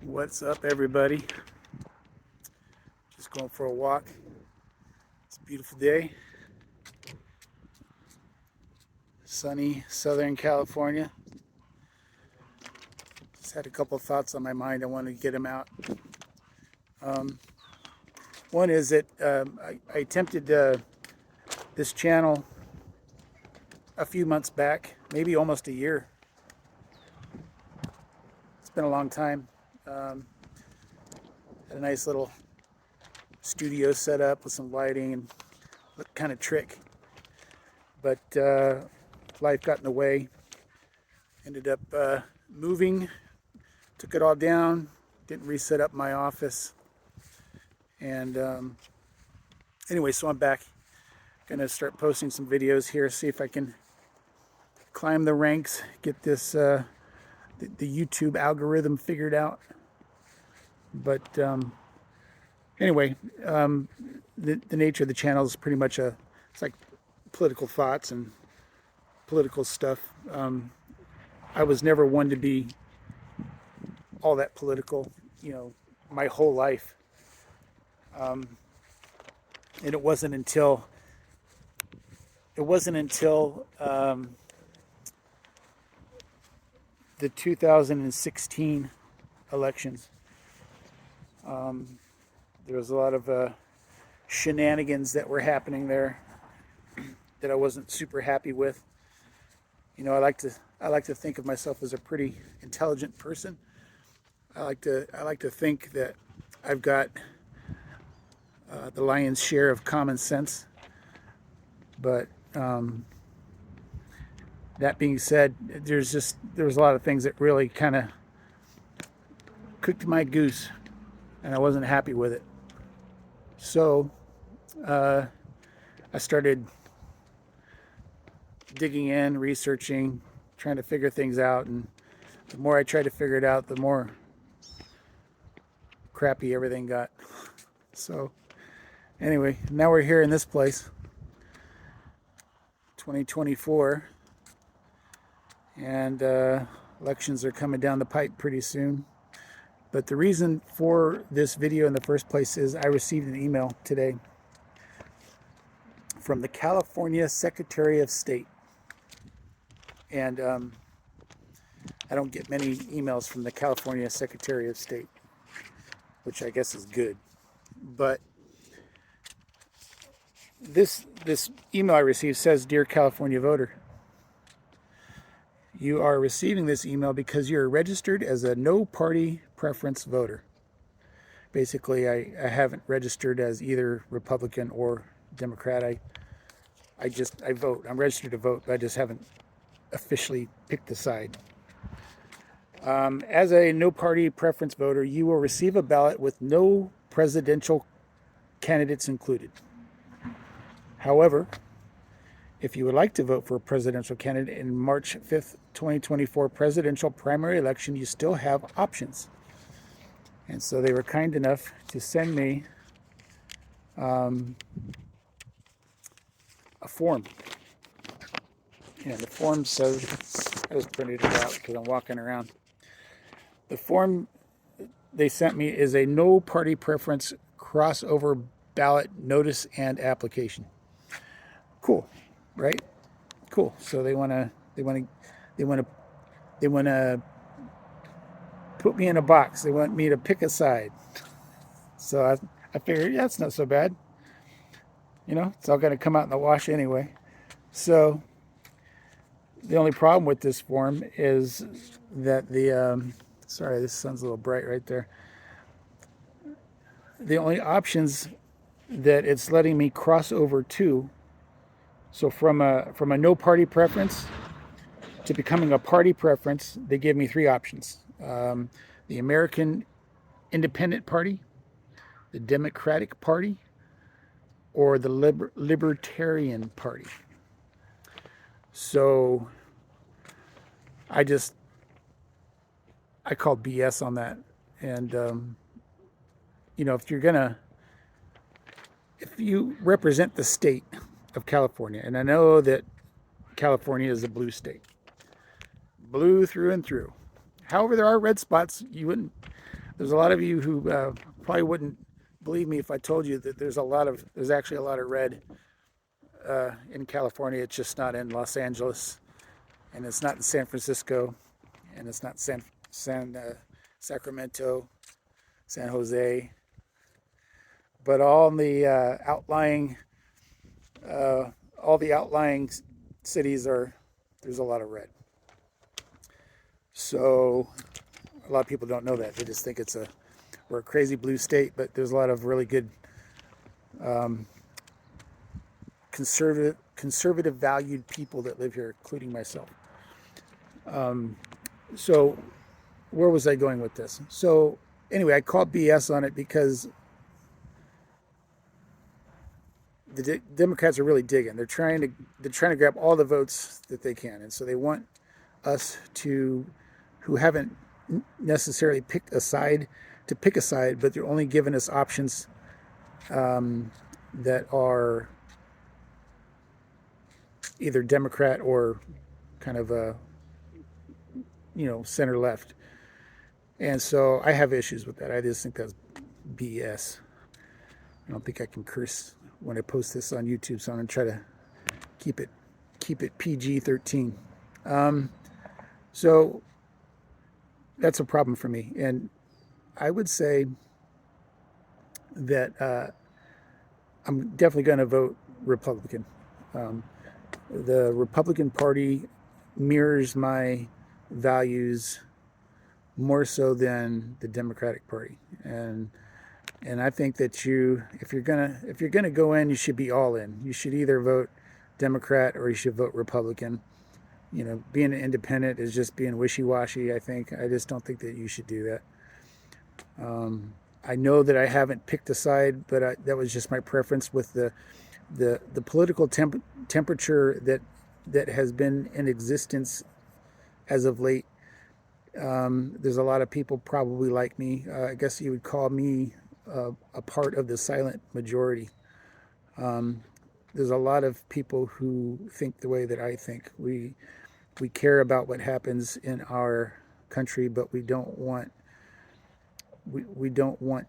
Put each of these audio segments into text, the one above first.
What's up, everybody? Just going for a walk. It's a beautiful day. Sunny Southern California. Just had a couple of thoughts on my mind. I wanted to get them out. One is that I attempted this channel a few months back, maybe almost a year. It's been a long time. Had a nice little studio set up with some lighting and kind of trick, but life got in the way. Ended up moving, took it all down, didn't reset up my office, and anyway, so I'm back. Gonna start posting some videos here, see if I can climb the ranks, get this the YouTube algorithm figured out. But anyway, the nature of the channel is pretty much it's like political thoughts and political stuff. I was never one to be all that political, my whole life. And it wasn't until the 2016 elections. There was a lot of shenanigans that were happening there that I wasn't super happy with. I like to think of myself as a pretty intelligent person. I like to think that I've got the lion's share of common sense. But that being said, there was a lot of things that really kind of cooked my goose, and I wasn't happy with it. So I started digging in, researching, trying to figure things out, and the more I tried to figure it out, the more crappy everything got. So anyway, now we're here in this place, 2024, and elections are coming down the pipe pretty soon. But the reason for this video in the first place is I received an email today from the California Secretary of State. And I don't get many emails from the California Secretary of State, which I guess is good. But this email I received says, "Dear California voter, you are receiving this email because you're registered as a no party preference voter." Basically, I haven't registered as either Republican or Democrat. I vote. I'm registered to vote, but I just haven't officially picked a side. As a no party preference voter, you will receive a ballot with no presidential candidates included. However, if you would like to vote for a presidential candidate in March 5th, 2024 presidential primary election, you still have options. And so they were kind enough to send me a form. And the form says, I just printed it out because I'm walking around. The form they sent me is a no party preference crossover ballot notice and application. Cool, right? Cool. So they want to put me in a box. They want me to pick a side. So I figured, yeah, it's not so bad. It's all going to come out in the wash anyway. So the only problem with this form is that sorry, this sun's a little bright right there. The only options that it's letting me cross over to, so from a no party preference to becoming a party preference, they give me three options. The American Independent Party, the Democratic Party, or the Libertarian Party. So I called BS on that. And, if you represent the state of California, and I know that California is a blue state, blue through and through. However, there are red spots. there's a lot of you who probably wouldn't believe me if I told you that there's actually a lot of red in California. It's just not in Los Angeles, and it's not in San Francisco, and it's not Sacramento, San Jose, but all the outlying cities there's a lot of red. So a lot of people don't know that. They just think we're a crazy blue state, but there's a lot of really good conservative valued people that live here, including myself. So where was I going with this? So anyway, I called BS on it because the Democrats are really digging. They're trying to grab all the votes that they can, and so they want us who haven't necessarily picked a side, to pick a side, but they're only giving us options that are either Democrat or kind of center left. And so I have issues with that. I just think that's BS. I don't think I can curse when I post this on YouTube, so I'm gonna try to keep it PG-13. So that's a problem for me, and I would say that I'm definitely going to vote Republican. The Republican Party mirrors my values more so than the Democratic Party, and I think that if you're gonna go in, you should be all in. You should either vote Democrat or you should vote Republican. Being an independent is just being wishy-washy. I just don't think that you should do that. I know that I haven't picked a side, but that was just my preference with the political temperature that has been in existence as of late. There's a lot of people probably like me. I guess you would call me a part of the silent majority. There's a lot of people who think the way that I think. We care about what happens in our country, but we don't want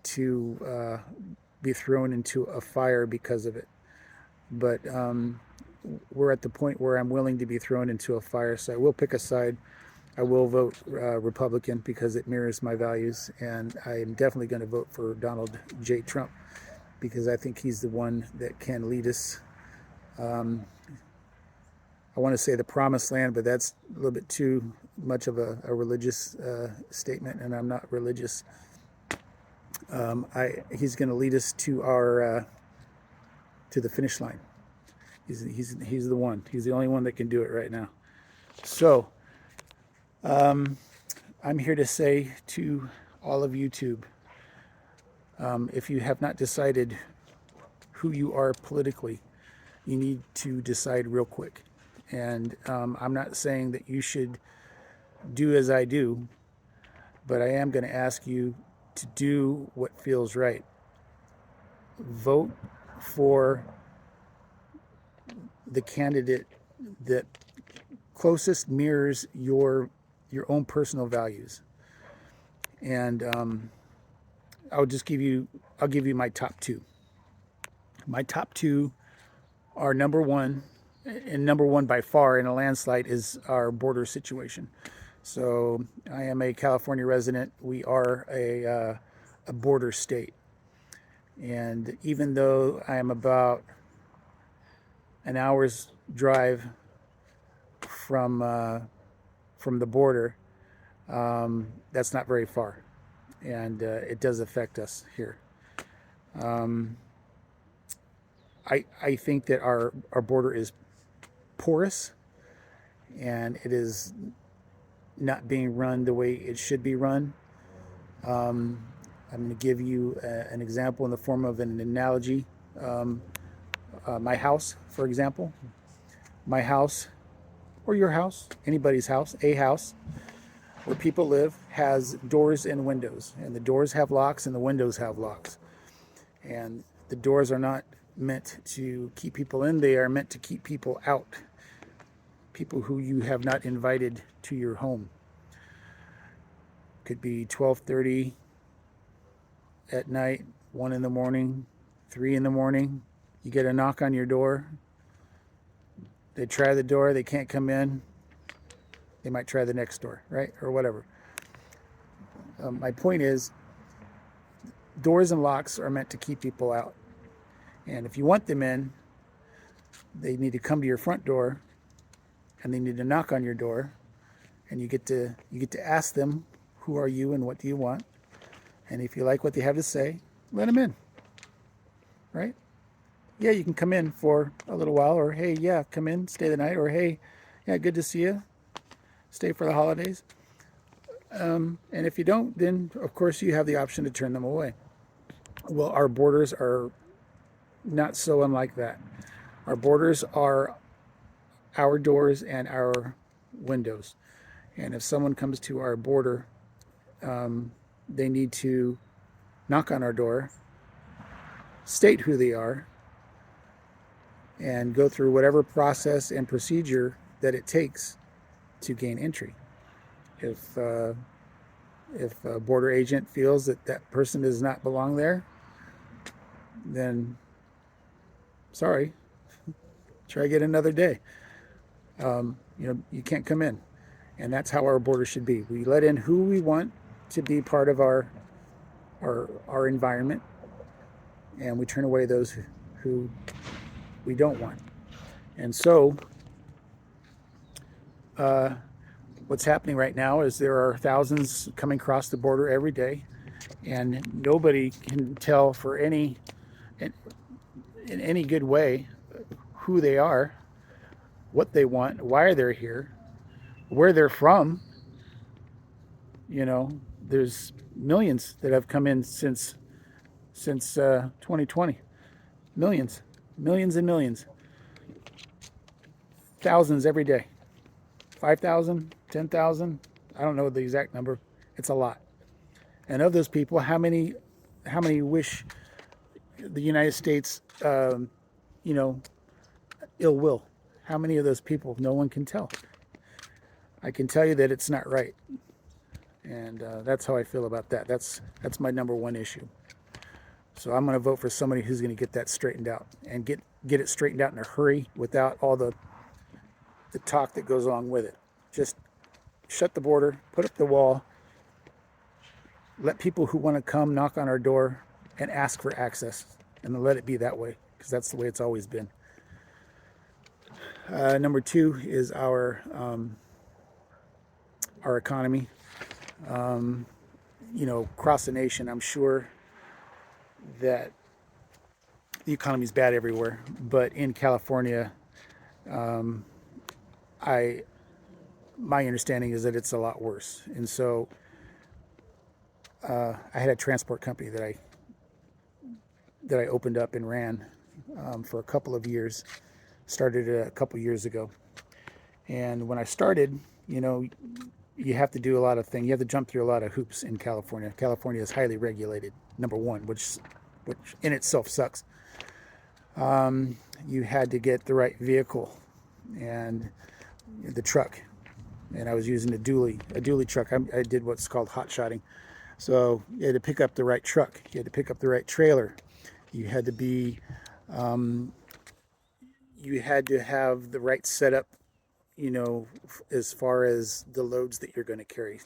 to be thrown into a fire because of it. But we're at the point where I'm willing to be thrown into a fire, so I will pick a side. I will vote Republican because it mirrors my values, and I am definitely going to vote for Donald J. Trump because I think he's the one that can lead us. I want to say the promised land, but that's a little bit too much of a religious statement, and I'm not religious. He's going to lead us to the finish line. He's the one. He's the only one that can do it right now. So I'm here to say to all of YouTube, if you have not decided who you are politically, you need to decide real quick. And I'm not saying that you should do as I do, but I am going to ask you to do what feels right. Vote for the candidate that closest mirrors your own personal values. And I'll give you my top two. My top two are number one, and number one by far in a landslide is our border situation. So I am a California resident. We are a border state. And even though I am about an hour's drive from the border, that's not very far, and it does affect us here. I think that our border is porous, and it is not being run the way it should be run. I'm going to give you an example in the form of an analogy. My house, for example. My house, or your house, anybody's house, a house where people live, has doors and windows. And the doors have locks and the windows have locks. And the doors are not meant to keep people in, they are meant to keep people out. People who you have not invited to your home. Could be 12:30 at night, 1 in the morning, 3 in the morning. You get a knock on your door. They try the door, they can't come in. They might try the next door, right? Or whatever. My point is, doors and locks are meant to keep people out. And if you want them in, they need to come to your front door, and they need to knock on your door, and you get to ask them, who are you and what do you want? And if you like what they have to say, let them in, right? Yeah, you can come in for a little while, or hey, yeah, come in, stay the night, or hey, yeah, good to see you, stay for the holidays. And if you don't, then of course you have the option to turn them away. Well, our borders are not so unlike that. Our borders are our doors and our windows. And if someone comes to our border, they need to knock on our door, state who they are, and go through whatever process and procedure that it takes to gain entry. If a border agent feels that that person does not belong there, then sorry, try again another day. You can't come in. And that's how our border should be. We let in who we want to be part of our environment, and we turn away those who we don't want. And so what's happening right now is there are thousands coming across the border every day, and nobody can tell in any good way who they are, what they want, why they're here, where they're from. There's millions that have come in since 2020. Millions and millions. Thousands every day. 5,000, 10,000. I don't know the exact number. It's a lot. And of those people, how many wish the United States, ill will? How many of those people? No one can tell. I can tell you that it's not right. And that's how I feel about that. That's my number one issue. So I'm going to vote for somebody who's going to get that straightened out, and get it straightened out in a hurry without all the talk that goes along with it. Just shut the border, put up the wall, let people who want to come knock on our door and ask for access, and then let it be that way, because that's the way it's always been. Number two is our economy. Across the nation, I'm sure that the economy is bad everywhere, but in California, my understanding is that it's a lot worse. And so I had a transport company that I opened up and ran for a couple of years. Started it a couple years ago. And when I started, you have to do a lot of things. You have to jump through a lot of hoops in California. California is highly regulated, number one, which in itself sucks. You had to get the right vehicle and the truck. And I was using a dually truck. I did what's called hot shotting. So you had to pick up the right truck. You had to pick up the right trailer. You had to have the right setup, as far as the loads that you're going to carry.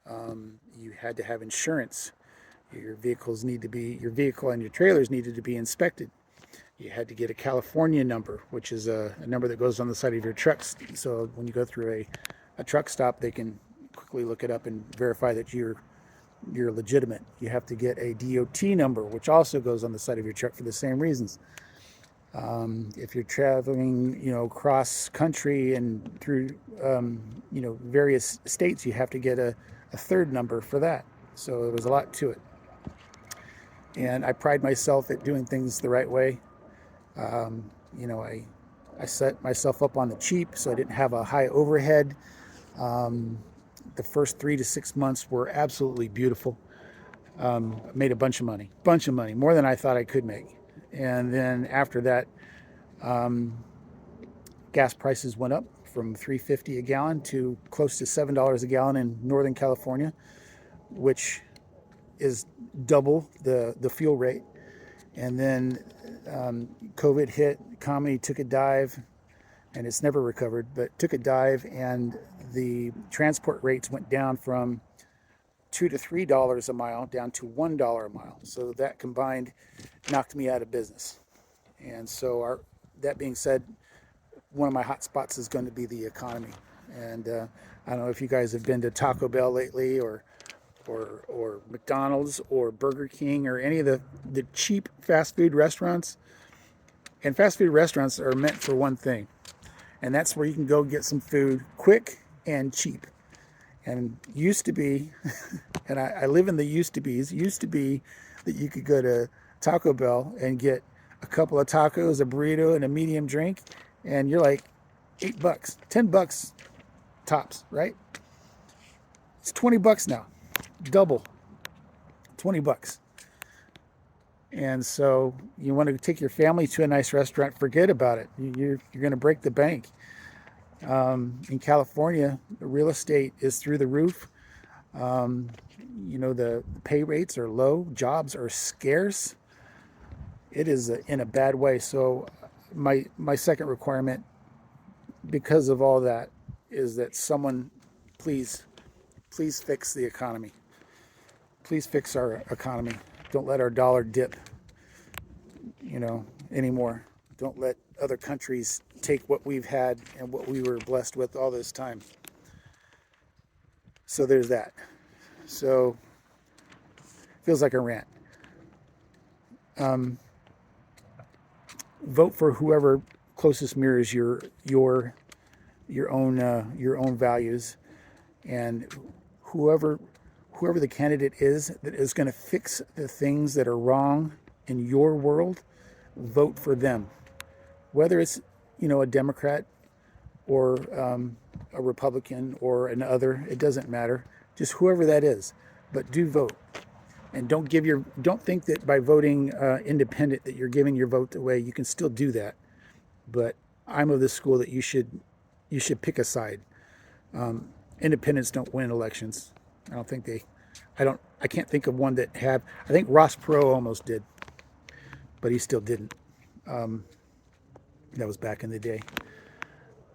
You had to have insurance. Your vehicle and your trailers needed to be inspected. You had to get a California number, which is a number that goes on the side of your trucks. So when you go through a truck stop, they can quickly look it up and verify that you're legitimate. You have to get a DOT number, which also goes on the side of your truck for the same reasons. If you're traveling, cross country and through, various states, you have to get a third number for that. So there was a lot to it. And I pride myself at doing things the right way. I set myself up on the cheap, so I didn't have a high overhead. The first 3 to 6 months were absolutely beautiful. Made a bunch of money, more than I thought I could make. And then after that, gas prices went up from $3.50 a gallon to close to $7 a gallon in Northern California, which is double the fuel rate. And then COVID hit, economy took a dive, and it's never recovered, but took a dive, and the transport rates went down from $2 to $3 a mile down to $1 a mile. So that combined knocked me out of business. And so that being said, one of my hot spots is going to be the economy. And I don't know if you guys have been to Taco Bell lately, or McDonald's or Burger King or any of the cheap fast food restaurants. And fast food restaurants are meant for one thing, and that's where you can go get some food quick and cheap. And used to be, and I live in the used to be's, used to be that you could go to Taco Bell and get a couple of tacos, a burrito, and a medium drink, and you're like $8, $10 tops, right? It's $20 now, double, $20. And so you want to take your family to a nice restaurant, forget about it. You're going to break the bank. In California, the real estate is through the roof. The pay rates are low, jobs are scarce. It is in a bad way. So my second requirement, because of all that, is that someone please fix the economy. Please fix our economy. Don't let our dollar dip, anymore. Don't let other countries take what we've had and what we were blessed with all this time. So there's that. So feels like a rant. Vote for whoever closest mirrors your own values, and whoever the candidate is that is going to fix the things that are wrong in your world, vote for them. Whether it's, a Democrat or a Republican or another, it doesn't matter. Just whoever that is, but do vote. And don't think that by voting independent that you're giving your vote away. You can still do that, but I'm of the school that you should pick a side. Independents don't win elections. I can't think of one that have. I think Ross Perot almost did, but he still didn't. That was back in the day.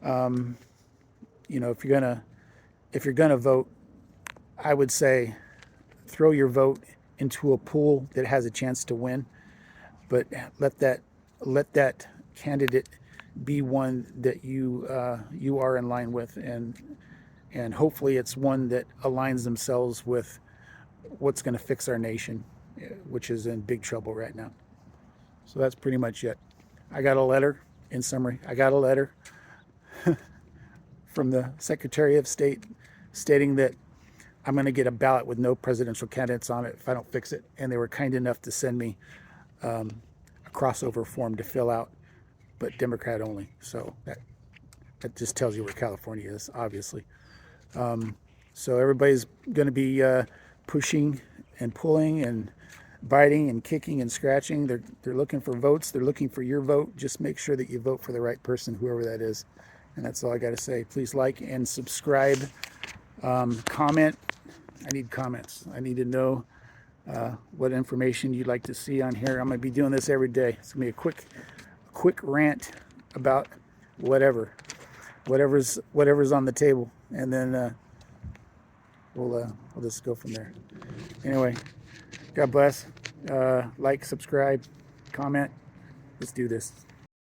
If you're gonna vote, I would say throw your vote into a pool that has a chance to win, but let that candidate be one that you are in line with, and hopefully it's one that aligns themselves with what's going to fix our nation, which is in big trouble right now. So that's pretty much it. I got a letter. In summary, I got a letter from the Secretary of State stating that I'm going to get a ballot with no presidential candidates on it if I don't fix it. And they were kind enough to send me a crossover form to fill out, but Democrat only. So that just tells you where California is, obviously. So everybody's going to be pushing and pulling and biting and kicking and scratching. They're looking for votes. They're looking for your vote. Just make sure that you vote for the right person, whoever that is. And that's all I got to say. Please like and subscribe. Comment. I need comments. I need to know what information you'd like to see on here. I'm going to be doing this every day. It's going to be a quick rant about whatever's on the table, and then we'll just go from there. Anyway, God bless. Like, subscribe, comment. Let's do this.